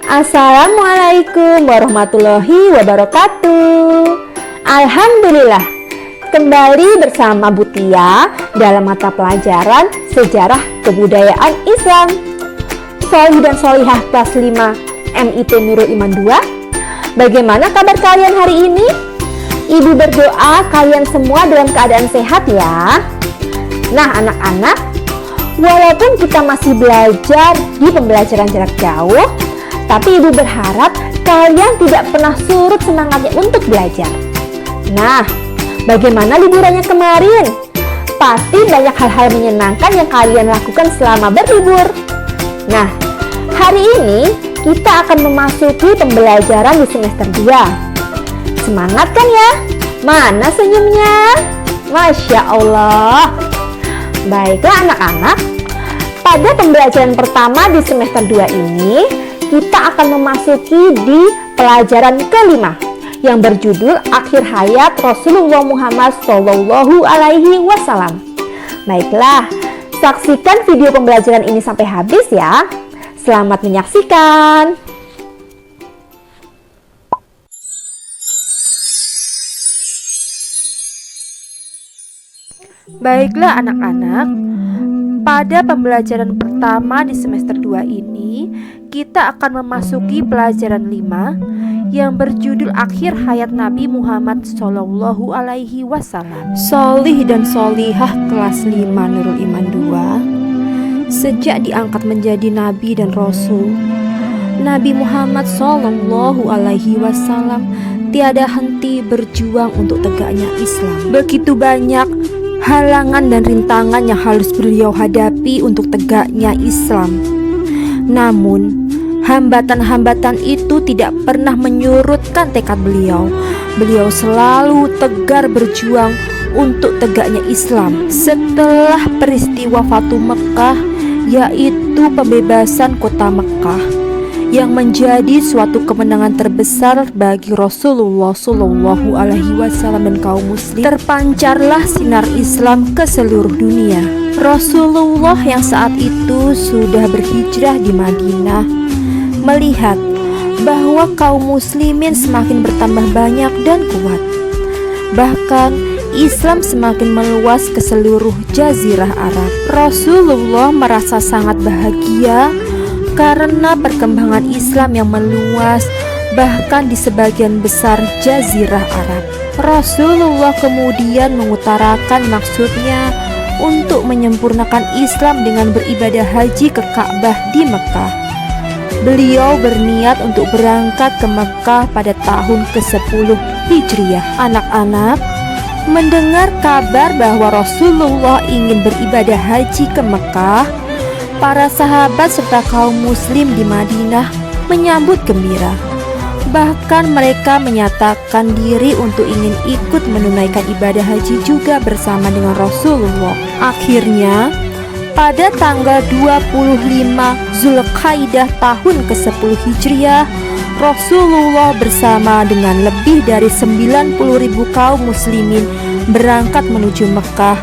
Assalamualaikum warahmatullahi wabarakatuh. Alhamdulillah, kembali bersama Bu Tia dalam mata pelajaran Sejarah Kebudayaan Islam. Sholih dan Sholihah kelas 5 MIT Nurul Iman 2. Bagaimana kabar kalian hari ini? Ibu berdoa kalian semua dalam keadaan sehat ya. Nah anak-anak, walaupun kita masih belajar di pembelajaran jarak jauh, tapi Ibu berharap kalian tidak pernah surut semangatnya untuk belajar. Nah, bagaimana liburannya kemarin? Pasti banyak hal-hal menyenangkan yang kalian lakukan selama berlibur. Nah, hari ini kita akan memasuki pembelajaran di semester 2. Semangat kan ya? Mana senyumnya? Masya Allah. Baiklah anak-anak, pada pembelajaran pertama di semester 2 ini, kita akan memasuki di pelajaran kelima yang berjudul Akhir Hayat Rasulullah Muhammad Shallallahu Alaihi Wasallam. Baiklah, saksikan video pembelajaran ini sampai habis ya. Selamat menyaksikan. Baiklah anak-anak, pada pembelajaran pertama di semester 2 ini, kita akan memasuki pelajaran 5 yang berjudul Akhir Hayat Nabi Muhammad Shallallahu Alaihi Wasallam. Sholih dan Sholihah kelas 5 Nurul Iman 2. Sejak diangkat menjadi Nabi dan Rasul, Nabi Muhammad Shallallahu Alaihi Wasallam tiada henti berjuang untuk tegaknya Islam. Begitu banyak halangan dan rintangan yang harus beliau hadapi untuk tegaknya Islam. Namun, hambatan-hambatan itu tidak pernah menyurutkan tekad beliau. Beliau selalu tegar berjuang untuk tegaknya Islam. Setelah peristiwa Fatu Mekah, yaitu pembebasan kota Mekah, yang menjadi suatu kemenangan terbesar bagi Rasulullah Shallallahu Alaihi Wasallam dan kaum muslim, terpancarlah sinar Islam ke seluruh dunia. Rasulullah yang saat itu sudah berhijrah di Madinah melihat bahwa kaum muslimin semakin bertambah banyak dan kuat. Bahkan Islam semakin meluas ke seluruh jazirah Arab. Rasulullah merasa sangat bahagia karena perkembangan Islam yang meluas bahkan di sebagian besar jazirah Arab. Rasulullah kemudian mengutarakan maksudnya untuk menyempurnakan Islam dengan beribadah haji ke Ka'bah di Mekah. Beliau berniat untuk berangkat ke Mekah pada tahun ke-10 Hijriah. Anak-anak, mendengar kabar bahwa Rasulullah ingin beribadah haji ke Mekah, para sahabat serta kaum muslim di Madinah menyambut gembira. Bahkan mereka menyatakan diri untuk ingin ikut menunaikan ibadah haji juga bersama dengan Rasulullah. Akhirnya, pada tanggal 25 Zulqaidah tahun ke-10 Hijriah, Rasulullah bersama dengan lebih dari 90.000 kaum muslimin berangkat menuju Mekah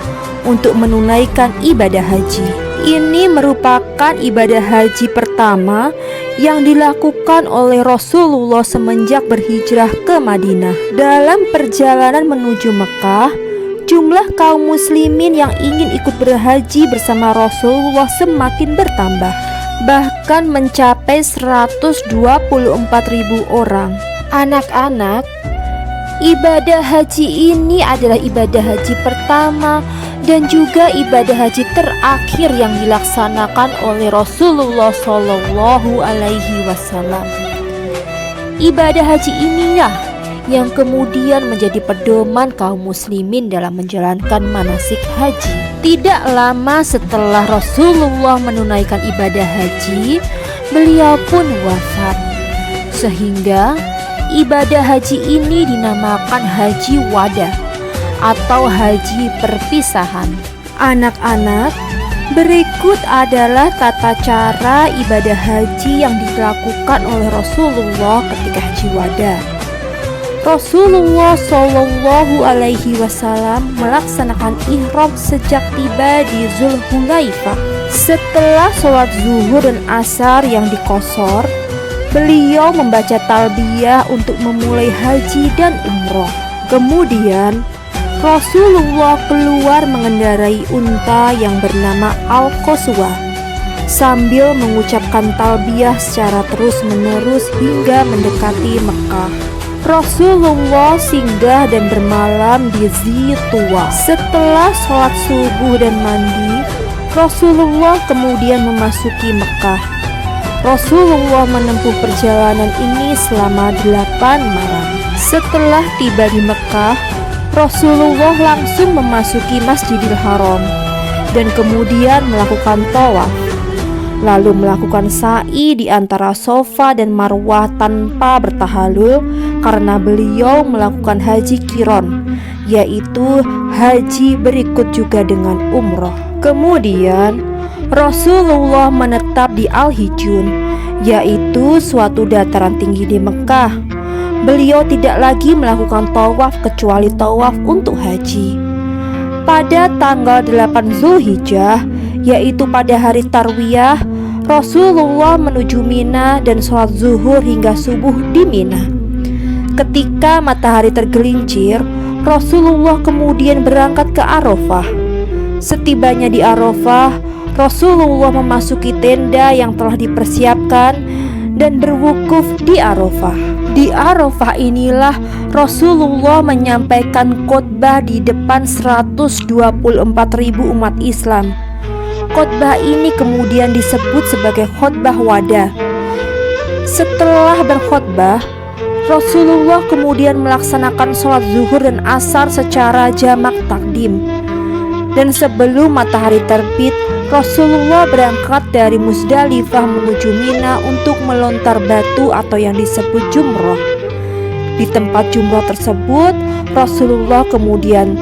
untuk menunaikan ibadah haji. Ini merupakan ibadah haji pertama yang dilakukan oleh Rasulullah semenjak berhijrah ke Madinah. Dalam perjalanan menuju Mekah, jumlah kaum muslimin yang ingin ikut berhaji bersama Rasulullah semakin bertambah, bahkan mencapai 124.000 orang. Anak-anak, ibadah haji ini adalah ibadah haji pertama dan juga ibadah haji terakhir yang dilaksanakan oleh Rasulullah Shallallahu Alaihi Wasallam. Ibadah haji inilah yang kemudian menjadi pedoman kaum muslimin dalam menjalankan manasik haji. Tidak lama setelah Rasulullah menunaikan ibadah haji, beliau pun wafat. Sehingga ibadah haji ini dinamakan Haji Wada atau haji perpisahan. Anak-anak, berikut adalah tata cara ibadah haji yang dilakukan oleh Rasulullah ketika Haji Wada. Rasulullah Shallallahu Alaihi Wasallam melaksanakan ihram sejak tiba di Zulhulaifah. Setelah sholat zuhur dan asar yang dikosor, beliau membaca talbiyah untuk memulai haji dan umroh. Kemudian Rasulullah keluar mengendarai unta yang bernama Al-Qaswa sambil mengucapkan talbiyah secara terus-menerus hingga mendekati Mekah. Rasulullah singgah dan bermalam di Zituwa. Setelah sholat subuh dan mandi, Rasulullah kemudian memasuki Mekah. Rasulullah menempuh perjalanan ini selama 8 malam. Setelah tiba di Mekah, Rasulullah langsung memasuki Masjidil Haram dan kemudian melakukan tawaf, lalu melakukan sa'i di antara Safa dan Marwah tanpa bertahalul karena beliau melakukan haji qiron, yaitu haji berikut juga dengan umroh. Kemudian Rasulullah menetap di Al-Hijun, yaitu suatu dataran tinggi di Mekah. Beliau tidak lagi melakukan tawaf kecuali tawaf untuk haji. Pada tanggal 8 Zulhijjah, yaitu pada hari Tarwiyah, Rasulullah menuju Mina dan sholat zuhur hingga subuh di Mina. Ketika matahari tergelincir, Rasulullah kemudian berangkat ke Arafah. Setibanya di Arafah, Rasulullah memasuki tenda yang telah dipersiapkan dan berwukuf di Arafah. Di Arafah inilah Rasulullah menyampaikan khotbah di depan 124.000 umat Islam. Khotbah ini kemudian disebut sebagai khotbah wada. Setelah berkhotbah, Rasulullah kemudian melaksanakan sholat zuhur dan asar secara jamak takdim. Dan sebelum matahari terbit, Rasulullah berangkat dari Musdalifah menuju Mina untuk melontar batu atau yang disebut jumroh. Di tempat jumroh tersebut, Rasulullah kemudian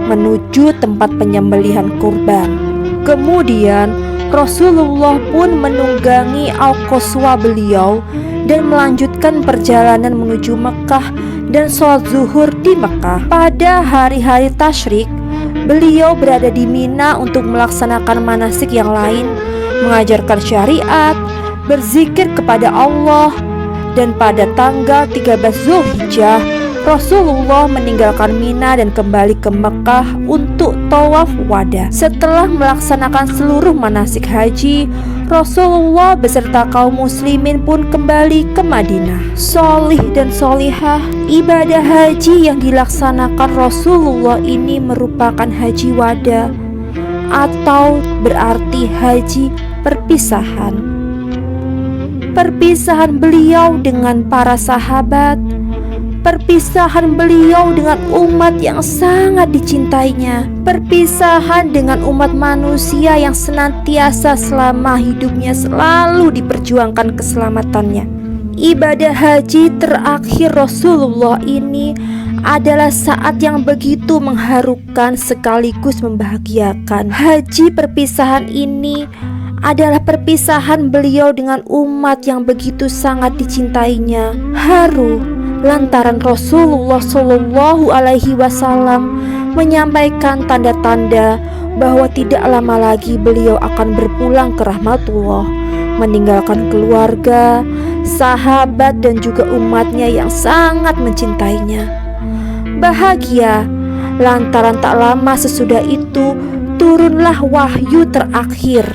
menuju tempat penyembelihan kurban. Kemudian Rasulullah pun menunggangi Al-Qaswa beliau dan melanjutkan perjalanan menuju Mekah dan sholat zuhur di Mekah. Pada hari-hari tasyrik, beliau berada di Mina untuk melaksanakan manasik yang lain, mengajarkan syariat, berzikir kepada Allah. Dan pada tanggal 13 Zulhijjah, Rasulullah meninggalkan Mina dan kembali ke Mekah untuk tawaf wada. Setelah melaksanakan seluruh manasik haji, Rasulullah beserta kaum muslimin pun kembali ke Madinah. Solih dan solihah, ibadah haji yang dilaksanakan Rasulullah ini merupakan haji wada atau berarti haji perpisahan. Perpisahan beliau dengan para sahabat, perpisahan beliau dengan umat yang sangat dicintainya, perpisahan dengan umat manusia yang senantiasa selama hidupnya selalu diperjuangkan keselamatannya. Ibadah haji terakhir Rasulullah ini adalah saat yang begitu mengharukan sekaligus membahagiakan. Haji perpisahan ini adalah perpisahan beliau dengan umat yang begitu sangat dicintainya. Haru lantaran Rasulullah Shallallahu Alaihi Wasallam menyampaikan tanda-tanda bahwa tidak lama lagi beliau akan berpulang ke rahmatullah, meninggalkan keluarga, sahabat dan juga umatnya yang sangat mencintainya. Bahagia lantaran tak lama sesudah itu turunlah wahyu terakhir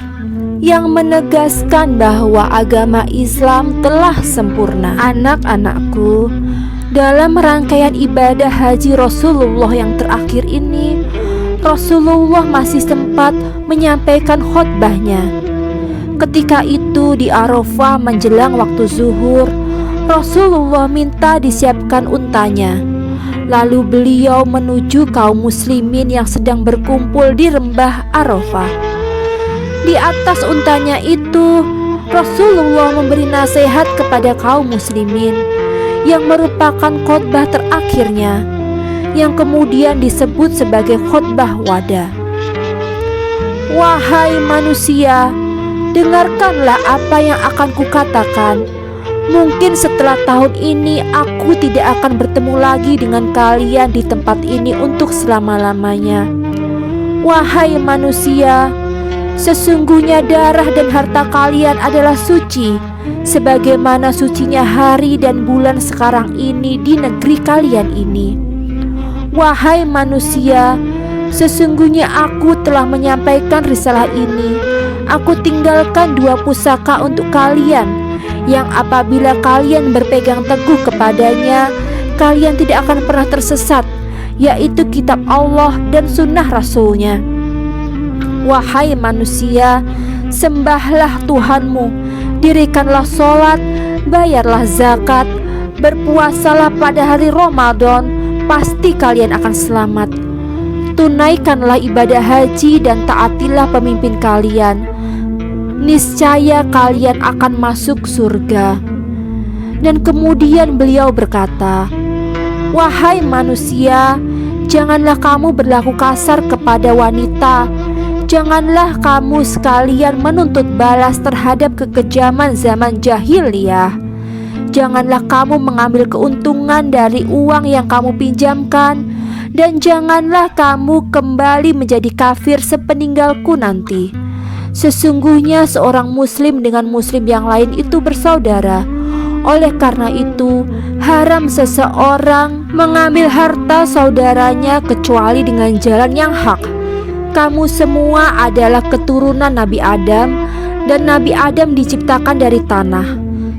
yang menegaskan bahwa agama Islam telah sempurna. Anak-anakku, dalam rangkaian ibadah haji Rasulullah yang terakhir ini, Rasulullah masih sempat menyampaikan khotbahnya. Ketika itu di Arafah menjelang waktu zuhur, Rasulullah minta disiapkan untanya. Lalu beliau menuju kaum muslimin yang sedang berkumpul di rembah Arafah. Di atas untanya itu, Rasulullah memberi nasihat kepada kaum muslimin yang merupakan khotbah terakhirnya, yang kemudian disebut sebagai khotbah wada. Wahai manusia, dengarkanlah apa yang akan kukatakan. Mungkin setelah tahun ini aku tidak akan bertemu lagi dengan kalian di tempat ini untuk selama-lamanya. Wahai manusia, sesungguhnya darah dan harta kalian adalah suci, sebagaimana sucinya hari dan bulan sekarang ini di negeri kalian ini. Wahai manusia, sesungguhnya aku telah menyampaikan risalah ini. Aku tinggalkan 2 pusaka untuk kalian, yang apabila kalian berpegang teguh kepadanya, kalian tidak akan pernah tersesat, yaitu kitab Allah dan sunnah Rasulnya. Wahai manusia, sembahlah Tuhanmu, dirikanlah sholat, bayarlah zakat, berpuasalah pada hari Ramadan, pasti kalian akan selamat. Tunaikanlah ibadah haji dan taatilah pemimpin kalian, niscaya kalian akan masuk surga. Dan kemudian beliau berkata, wahai manusia, janganlah kamu berlaku kasar kepada wanita. Janganlah kamu sekalian menuntut balas terhadap kekejaman zaman jahiliyah. Janganlah kamu mengambil keuntungan dari uang yang kamu pinjamkan, dan janganlah kamu kembali menjadi kafir sepeninggalku nanti. Sesungguhnya seorang muslim dengan muslim yang lain itu bersaudara. Oleh karena itu, haram seseorang mengambil harta saudaranya kecuali dengan jalan yang hak. Kamu semua adalah keturunan Nabi Adam, dan Nabi Adam diciptakan dari tanah.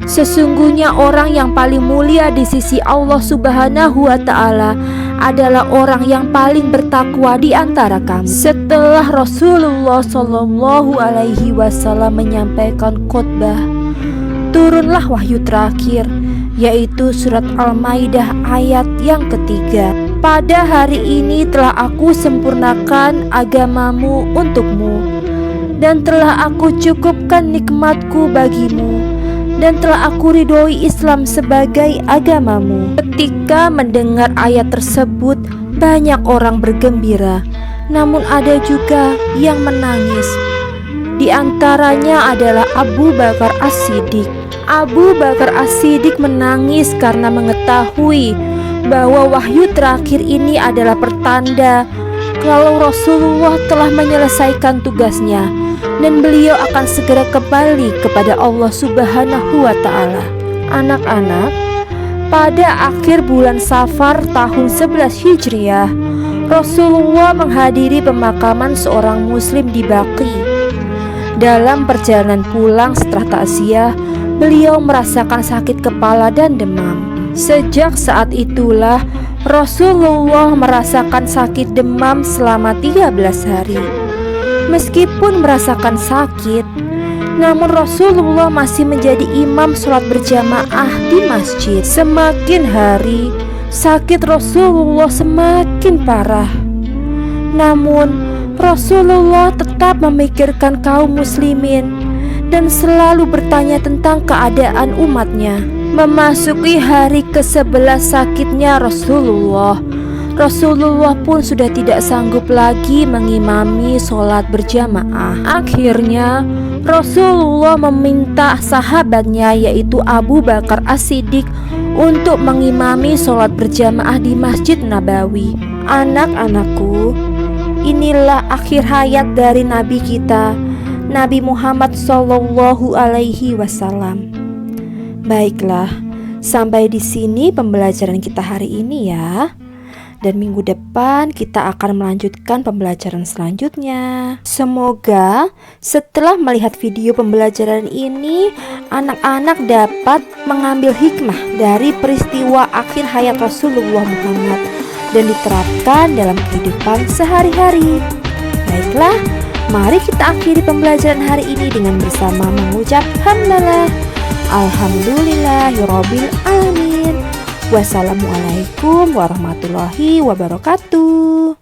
Sesungguhnya orang yang paling mulia di sisi Allah Subhanahu wa Ta'ala adalah orang yang paling bertakwa di antara kamu. Setelah Rasulullah Shallallahu Alaihi Wasallam menyampaikan khutbah, turunlah wahyu terakhir, yaitu surat Al-Maidah ayat yang ketiga. Pada hari ini telah aku sempurnakan agamamu untukmu, dan telah aku cukupkan nikmatku bagimu, dan telah aku ridhoi Islam sebagai agamamu. Ketika mendengar ayat tersebut, banyak orang bergembira, namun ada juga yang menangis. Di antaranya adalah Abu Bakar As-Siddiq. Abu Bakar As-Siddiq menangis karena mengetahui bahwa wahyu terakhir ini adalah pertanda kalau Rasulullah telah menyelesaikan tugasnya dan beliau akan segera kembali kepada Allah Subhanahu wa Ta'ala. Anak-anak, pada akhir bulan Safar tahun 11 Hijriah, Rasulullah menghadiri pemakaman seorang muslim di Baqi. Dalam perjalanan pulang setelah takziah, beliau merasakan sakit kepala dan demam. Sejak saat itulah Rasulullah merasakan sakit demam selama 13 hari. Meskipun merasakan sakit, namun Rasulullah masih menjadi imam sholat berjamaah di masjid. Semakin hari, sakit Rasulullah semakin parah. Namun Rasulullah tetap memikirkan kaum muslimin dan selalu bertanya tentang keadaan umatnya. Memasuki hari ke-11 sakitnya Rasulullah pun sudah tidak sanggup lagi mengimami sholat berjamaah. Akhirnya Rasulullah meminta sahabatnya, yaitu Abu Bakar As-Siddiq, untuk mengimami sholat berjamaah di Masjid Nabawi. Anak-anakku, inilah akhir hayat dari Nabi kita, Nabi Muhammad Sallallahu Alaihi Wasallam. Baiklah, sampai di sini pembelajaran kita hari ini ya. Dan minggu depan kita akan melanjutkan pembelajaran selanjutnya. Semoga setelah melihat video pembelajaran ini, anak-anak dapat mengambil hikmah dari peristiwa akhir hayat Rasulullah Muhammad dan diterapkan dalam kehidupan sehari-hari. Baiklah, mari kita akhiri pembelajaran hari ini dengan bersama mengucap hamdalah. Alhamdulillahirabbil alamin. Wassalamualaikum warahmatullahi wabarakatuh.